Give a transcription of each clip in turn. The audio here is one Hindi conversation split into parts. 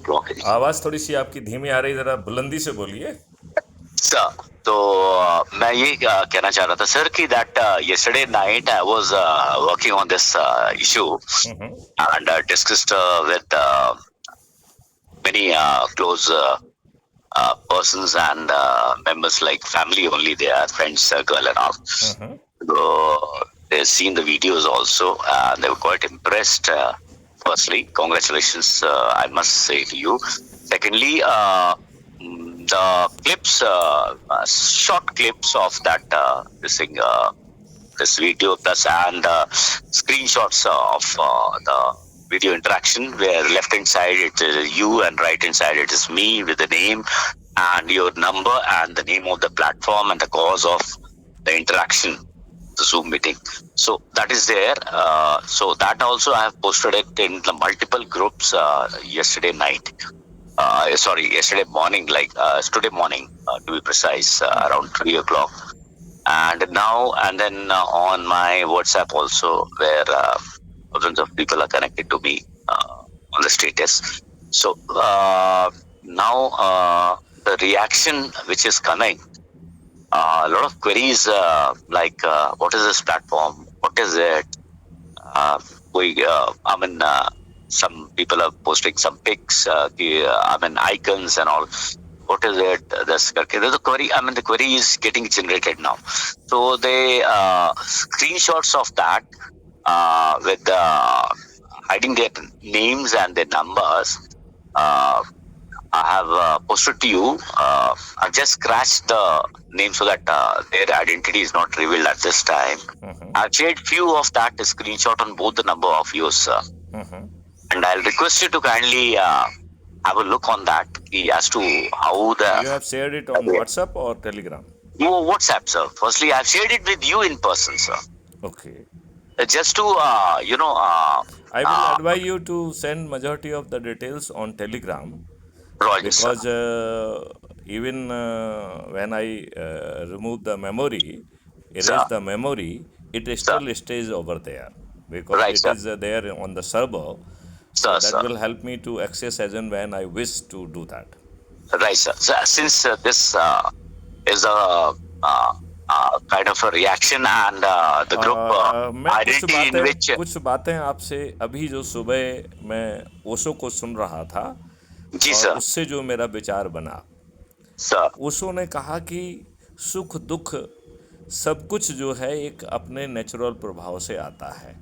o'clock. आवाज थोड़ी सी आपकी धीमी आ रही, जरा बुलंदी से बोलिए। सर, तो मैं ये कहना चाह रहा था सर कि that yesterday night I was working on this issue and discussed with many close persons and members, like family only, they are friends circle and all. So they've seen the videos also and they were quite impressed. Firstly, congratulations, I must say to you. Secondly, the clips, short clips of that this video plus and screenshots of the video interaction, where left hand side it is you and right hand side it is me with the name and your number and the name of the platform and the cause of the interaction, the Zoom meeting. So that is there. So that also I have posted it in the multiple groups yesterday night. Yesterday morning, like today morning, to be precise, around 3 o'clock. And now and then on my WhatsApp also, where thousands of people are connected to me on the status. So now the reaction which is coming, a lot of queries like what is this platform? What is it? Some people are posting some pics, icons and all. What is it? There's a query. The query is getting generated now. So they screenshots of that with hiding their names and their numbers. I have posted to you. I've just scratched the name so that their identity is not revealed at this time. I've shared few of that screenshot on both the number of yours, and I'll request you to kindly have a look on that as to how the. You have shared it on WhatsApp or Telegram? WhatsApp, sir. Firstly, I've shared it with you in person, sir. Okay. Just to I will advise you to send majority of the details on Telegram, because even when I remove the memory, erase the memory, it still stays over there, because it is there on the server. So that will help me to access as and when I wish to do that. Right, sir. So, since this is a kind of a reaction and the group identity in which कुछ बातें आपसे अभी जो सुबह मैं ओशो को सुन रहा था, जी और सर, उससे जो मेरा विचार बना, सर, ओशो ने कहा कि सुख दुख सब कुछ जो है एक अपने नेचुरल प्रभाव से आता है।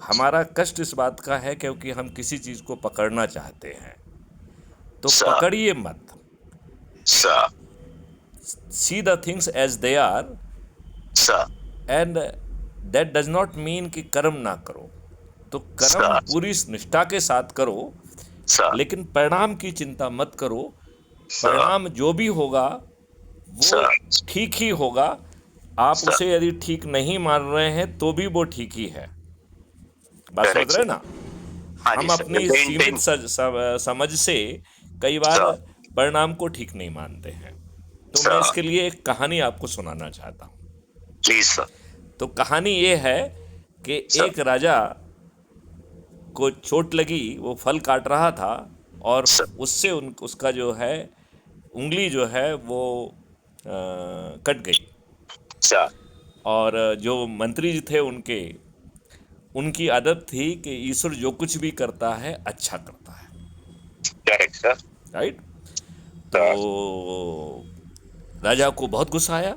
हमारा कष्ट इस बात का है क्योंकि हम किसी चीज को पकड़ना चाहते हैं, तो पकड़िए मत। See the things as they are, and that does not mean कि कर्म ना करो। तो कर्म पूरी निष्ठा के साथ करो, लेकिन परिणाम की चिंता मत करो। परिणाम जो भी होगा वो ठीक ही होगा। आप उसे यदि ठीक नहीं मान रहे हैं तो भी वो ठीक ही है। बात समझ रहे ना? हम अपनी सीमित समझ से कई बार परिणाम को ठीक नहीं मानते हैं। तो मैं इसके लिए एक कहानी आपको सुनाना चाहता हूँ। Please sir. तो कहानी ये है कि एक राजा को चोट लगी, वो फल काट रहा था और उससे उसका जो है उंगली जो है वो कट गई। और जो मंत्री जी थे उनकी आदत थी कि ईश्वर जो कुछ भी करता है अच्छा करता है। Correct sir. राइट। तो राजा को बहुत गुस्सा आया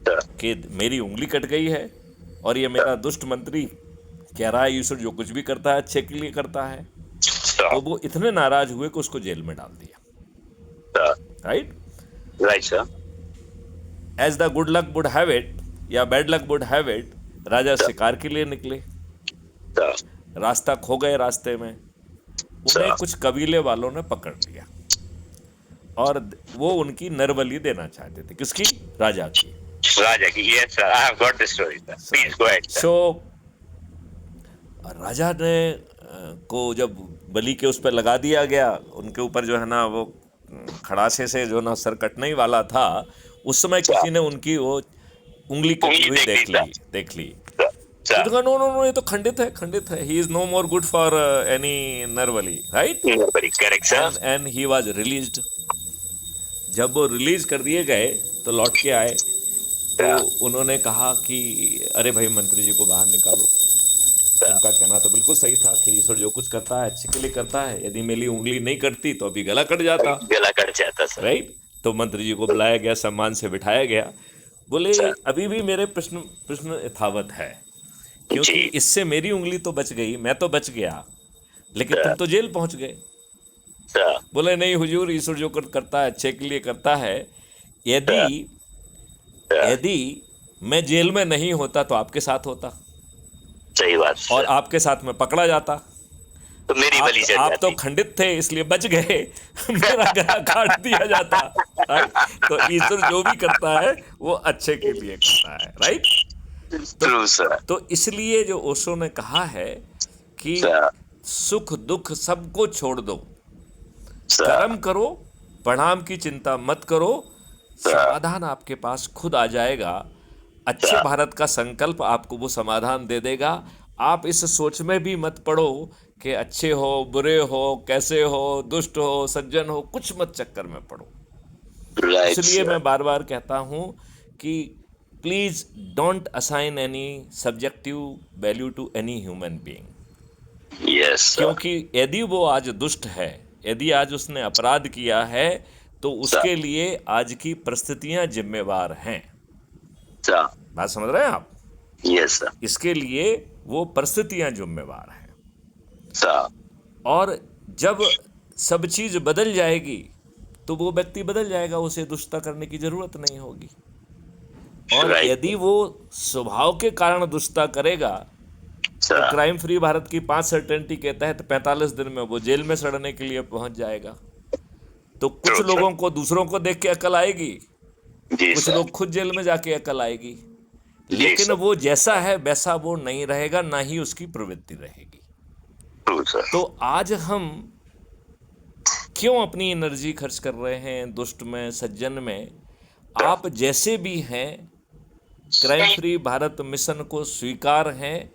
कि मेरी उंगली कट गई है और ये मेरा दुष्ट मंत्री कह रहा है ईश्वर जो कुछ भी करता है अच्छे के लिए करता है। तो वो इतने नाराज हुए कि उसको जेल में डाल दिया। Right right sir. As the good luck would have it, या bad luck would have it, राजा शिकार के लिए निकले। रास्ता खो गए। रास्ते में उन्हें कुछ कबीले वालों ने पकड़ लिया और वो उनकी नरबली देना चाहते थे। किसकी? राजा की। Yes sir, I have got the story sir. Please go ahead sir. So राजा ने को जब बलि के उस पर लगा दिया गया, उनके ऊपर जो है ना वो खड़ासे से जो ना सर कटने ही वाला था, उस समय किसी ने उनकी वो उंगली कटी हुई देख ली। तो कहा नो नो नो, ये तो खंडित है, खंडित है, he is no more good for any नरवली, right? Correct sir. And he was released. जब वो रिलीज कर दिए गए तो लौट के आए, तो उन्होंने कहा कि अरे भाई मंत्री जी को बाहर निकालो। उनका कहना तो बिल्कुल सही था कि ईश्वर जो कुछ करता है अच्छे के लिए करता है, यदि मेरी उंगली नहीं कटती तो अभी गला कट जाता, गला कट जाता सर। राइट? तो मंत्री जी को बुलाया गया, सम्मान से बिठाया गया। बोले अभी भी मेरे प्रश्न प्रश्न यथावत है, क्योंकि इससे मेरी उंगली तो बच गई, मैं तो बच गया, लेकिन तुम तो जेल पहुंच गए। बोले नहीं हुजूर, ईश्वर जो करता है अच्छे के लिए करता है। यदि यदि मैं जेल में नहीं होता तो आपके साथ होता, सही बात, और आपके साथ में पकड़ा जाता, तो मेरी बलि चढ़ आप जाती। तो खंडित थे इसलिए बच गए, मेरा गला काट दिया जाता, राइट? तो ईश्वर जो भी करता है वो अच्छे के लिए करता है, राइट? तो इसलिए जो ओशो ने कहा है कि सुख दुख सबको छोड़ दो, कर्म करो, परिणाम की चिंता मत करो, समाधान आपके पास खुद आ जाएगा। अच्छे भारत का संकल्प आपको वो समाधान दे देगा। आप इस सोच में भी मत पड़ो कि अच्छे हो बुरे हो, कैसे हो, दुष्ट हो सज्जन हो, कुछ मत चक्कर में पड़ो। इसलिए मैं बार बार कहता हूं कि please don't assign any subjective value to any human being. क्योंकि यदि वो आज दुष्ट है, यदि आज उसने अपराध किया है, तो उसके लिए आज की परिस्थितियां जिम्मेवार हैं। बात समझ रहे हैं आप? Yes sir. इसके लिए वो परिस्थितियां जिम्मेवार हैं। और जब सब चीज बदल जाएगी तो वो व्यक्ति बदल जाएगा, उसे दुष्टता करने की जरूरत नहीं होगी। और यदि वो स्वभाव के कारण दुष्टता करेगा तो क्राइम फ्री भारत की 5 सर्टेनिटी के तहत 45 दिन में वो जेल में सड़ने के लिए पहुंच जाएगा। तो कुछ लोगों को दूसरों को देख के अकल आएगी, कुछ लोग खुद जेल में जाके अकल आएगी, लेकिन वो जैसा है वैसा वो नहीं रहेगा, ना ही उसकी प्रवृत्ति रहेगी। तो आज हम क्यों अपनी एनर्जी खर्च कर रहे हैं दुष्ट में, सज्जन में? आप जैसे भी हैं, क्राइम फ्री भारत मिशन को स्वीकार हैं।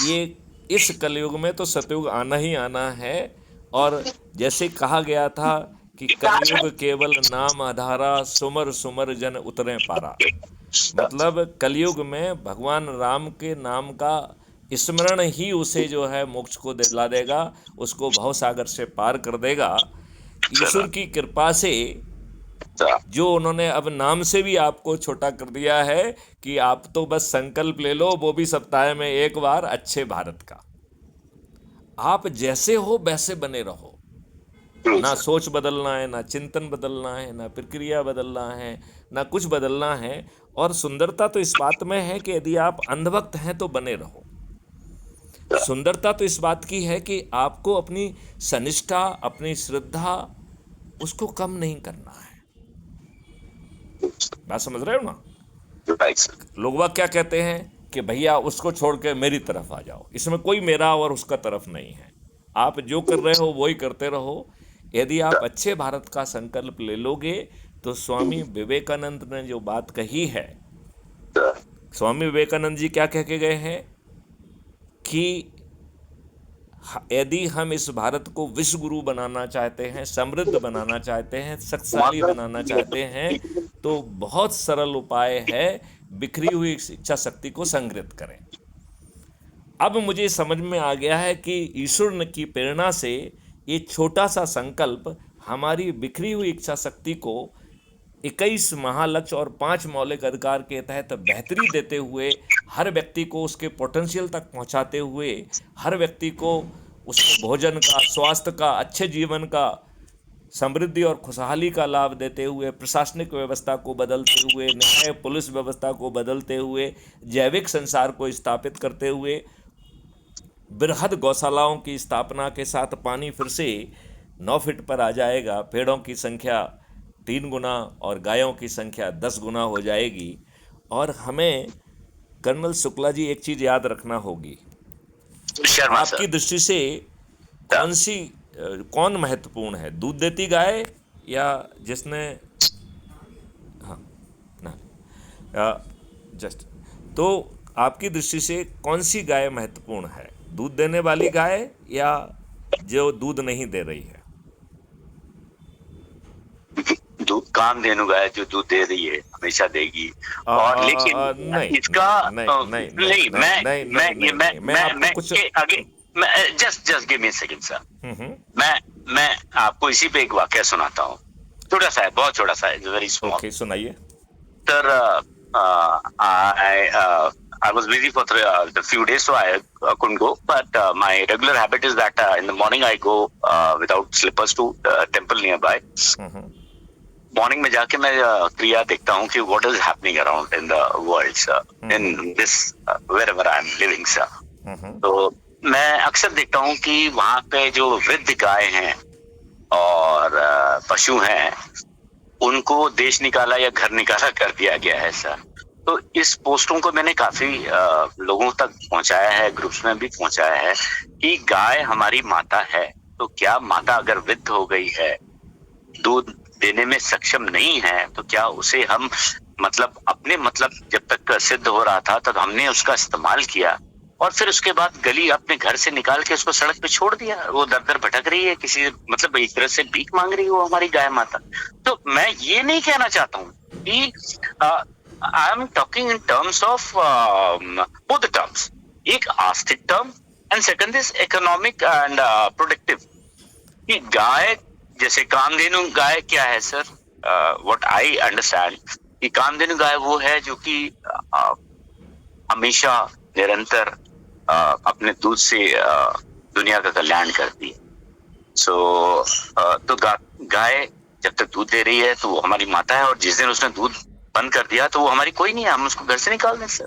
ये इस कलयुग में तो सतयुग आना ही आना है। और जैसे कहा गया था कि कलयुग केवल नाम आधारा, सुमर सुमर जन उतरे पारा। मतलब कलयुग में भगवान राम के नाम का स्मरण ही उसे जो है मोक्ष को दिला देगा, उसको भवसागर से पार कर देगा। ईश्वर की कृपा से जो उन्होंने अब नाम से भी आपको छोटा कर दिया है कि आप तो बस संकल्प ले लो, वो भी सप्ताह में एक बार, अच्छे भारत का। आप जैसे हो वैसे बने रहो, ना सोच बदलना है, ना चिंतन बदलना है, ना प्रक्रिया बदलना है, ना कुछ बदलना है। और सुंदरता तो इस बात में है कि यदि आप अंधभक्त हैं तो बने रहो। सुंदरता तो इस बात की है कि आपको अपनी सनिष्ठा, अपनी श्रद्धा, उसको कम नहीं करना है। बात समझ रहे हो ना? लोग वह क्या कहते हैं कि भैया उसको छोड़ के मेरी तरफ आ जाओ, इसमें कोई मेरा और उसका तरफ नहीं है। आप जो कर रहे हो वही करते रहो। यदि आप अच्छे भारत का संकल्प ले लोगे तो स्वामी विवेकानंद ने जो बात कही है, स्वामी विवेकानंद जी क्या कह के गए हैं कि यदि हम इस भारत को विश्व गुरु बनाना चाहते हैं, समृद्ध बनाना चाहते हैं, शक्तिशाली बनाना चाहते हैं, तो बहुत सरल उपाय है, बिखरी हुई इच्छा शक्ति को संग्रहित करें। अब मुझे समझ में आ गया है कि ईश्वर की प्रेरणा से ये छोटा सा संकल्प हमारी बिखरी हुई इच्छा शक्ति को 21 महालक्ष्य और 5 मौलिक अधिकार के तहत बेहतरी देते हुए, हर व्यक्ति को उसके पोटेंशियल तक पहुंचाते हुए, हर व्यक्ति को उसके भोजन का, स्वास्थ्य का, अच्छे जीवन का, समृद्धि और खुशहाली का लाभ देते हुए, प्रशासनिक व्यवस्था को बदलते हुए, न्याय पुलिस व्यवस्था को बदलते हुए, जैविक संसार को स्थापित करते हुए, बृहद गौशालाओं की स्थापना के साथ पानी फिर से 9 फीट पर आ जाएगा, पेड़ों की संख्या 3 गुना और गायों की संख्या 10 गुना हो जाएगी। और हमें कर्नल शुक्ला जी एक चीज़ याद रखना होगी, आपकी दृष्टि से कौन महत्वपूर्ण है, दूध देती गाय या जिसने, हाँ ना, जस्ट तो आपकी दृष्टि से कौन सी गाय महत्वपूर्ण है, दूध देने वाली गाय या जो दूध नहीं दे रही है? दूध कामधेनु गाय जो दूध दे रही है हमेशा देगी। और लेकिन नहीं इसका नहीं नहीं नहीं मैं आपको कुछ आगे just give me second sir. मैं आपको इसी पे एक वाकया सुनाता हूँ, छोटा सा है, बहुत छोटा सा है, वेरी स्मॉल। ओके, सुनाइए sir. I was busy for the few days, so I couldn't go. But my regular habit is that in the morning I go without slippers to temple nearby. Morning में जाके मैं क्रिया देखता हूँ कि what is happening around in the world sir, in this wherever I am living sir. तो मैं अक्सर देखता हूँ कि वहां पे जो वृद्ध गाय हैं और पशु हैं उनको देश निकाला या घर निकाला कर दिया गया है सर। तो इस पोस्टों को मैंने काफी लोगों तक पहुंचाया है, ग्रुप्स में भी पहुंचाया है कि गाय हमारी माता है, तो क्या माता अगर वृद्ध हो गई है, दूध देने में सक्षम नहीं है, तो क्या उसे हम मतलब जब तक सिद्ध हो रहा था तब हमने उसका इस्तेमाल किया और फिर उसके बाद गली अपने घर से निकाल के उसको सड़क पे छोड़ दिया, वो दर दर भटक रही है, किसी एक तरह से भीख मांग रही है वो हमारी गाय माता। तो मैं ये नहीं कहना चाहता हूँ कि I am talking in terms of both terms, एक आस्तिक term and second is economic and productive. कि गाय जैसे कामधेनु गाय क्या है सर, व्हाट आई अंडरस्टैंड कि कामधेनु गाय वो है जो कि हमेशा निरंतर अपने दूध से दुनिया का कल्याण करती है। तो गाय जब तक दूध दे रही है तो वो हमारी माता है, और जिस दिन उसने दूध बंद कर दिया तो वो हमारी कोई नहीं है, हम उसको घर से निकाल दें सर।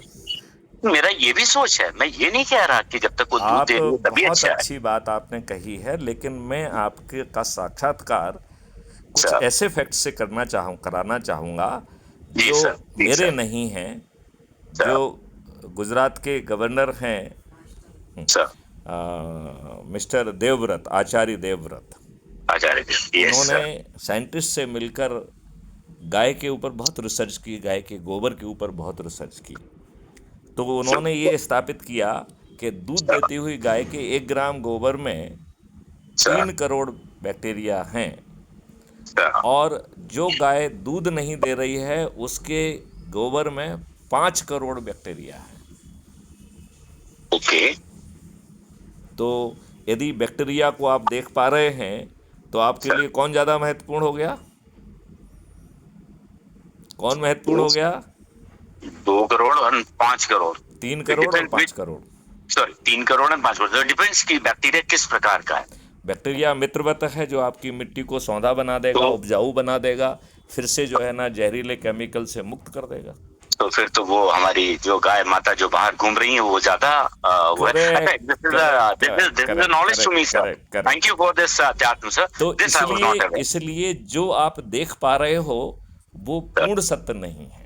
मेरा ये भी सोच है, मैं ये नहीं कह रहा कि जब तक वो दूध दे रही है तभी अच्छा है। बहुत अच्छी बात आपने कही है, लेकिन मैं आपके का साक्षात्कार कुछ ऐसे फैक्ट से कराना चाहूंगा जो मेरे नहीं हैं, जो गुजरात के गवर्नर हैं मिस्टर देवव्रत, आचार्य देवव्रत, उन्होंने साइंटिस्ट से मिलकर गाय के ऊपर बहुत रिसर्च की, गाय के गोबर के ऊपर बहुत रिसर्च की। तो उन्होंने ये स्थापित किया कि दूध देती हुई गाय के 1 ग्राम गोबर में 3 करोड़ बैक्टीरिया हैं, और जो गाय दूध नहीं दे रही है उसके गोबर में 5 करोड़ बैक्टीरिया है। ओके। तो यदि बैक्टीरिया को आप देख पा रहे हैं तो आपके लिए कौन ज्यादा महत्वपूर्ण हो गया? कौन महत्वपूर्ण हो गया? 2 करोड़ और 5 करोड़, 3 करोड़ और 5 करोड़, सॉरी 3 करोड़ और 5 करोड़। डिपेंड्स कि बैक्टीरिया किस प्रकार का है। बैक्टीरिया मित्रवत है जो आपकी मिट्टी को सौंधा बना देगा, उपजाऊ बना देगा, फिर से जो है ना जहरीले केमिकल से मुक्त कर देगा। तो फिर तो वो हमारी जो गाय माता जो बाहर घूम रही है वो ज्यादा knowledge to me sir. Thank you for this अध्यात्म सर। तो इसलिए जो आप देख पा रहे हो वो पूर्ण सत्य नहीं है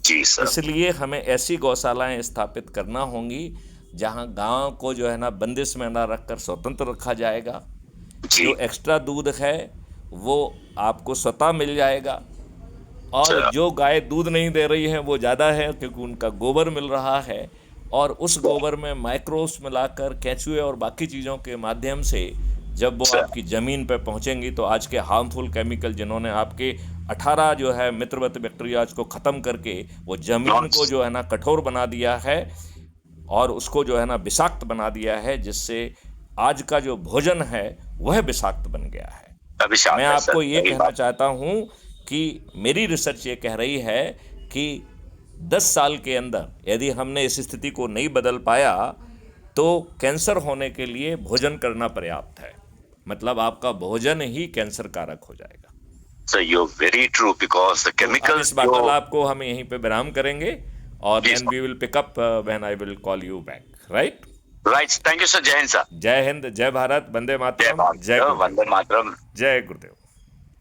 जी सर। इसलिए हमें ऐसी गौशालाएं स्थापित करना होंगी जहां गांव को जो है ना बंदिश में ना रखकर स्वतंत्र रखा जाएगा। जो एक्स्ट्रा दूध है वो आपको स्वतः मिल जाएगा, और जो गाय दूध नहीं दे रही है वो ज़्यादा है क्योंकि उनका गोबर मिल रहा है, और उस गोबर में माइक्रोब्स मिलाकर केंचुए और बाकी चीज़ों के माध्यम से जब वो आपकी ज़मीन पर पहुंचेंगी तो आज के हार्मफुल केमिकल जिन्होंने आपके 18 जो है मित्रवत बैक्टीरियाज को ख़त्म करके वो ज़मीन को जो है ना कठोर बना दिया है और उसको जो है ना विषाक्त बना दिया है, जिससे आज का जो भोजन है वह विषाक्त बन गया है। मैं आपको ये कहना चाहता हूँ कि मेरी रिसर्च ये कह रही है कि 10 साल के अंदर यदि हमने इस स्थिति को नहीं बदल पाया तो कैंसर होने के लिए भोजन करना पर्याप्त है। मतलब आपका भोजन ही कैंसर कारक हो जाएगा। So you're very true because the chemicals. इस वार्तालाप को हम यहीं पे विराम करेंगे और then we will pick up when I will call you back, right? Right. Thank you sir. जय हिंद सर। जय हिंद, जय भारत, वंदे मातरम, वंदे मातरम, जय गुरुदेव।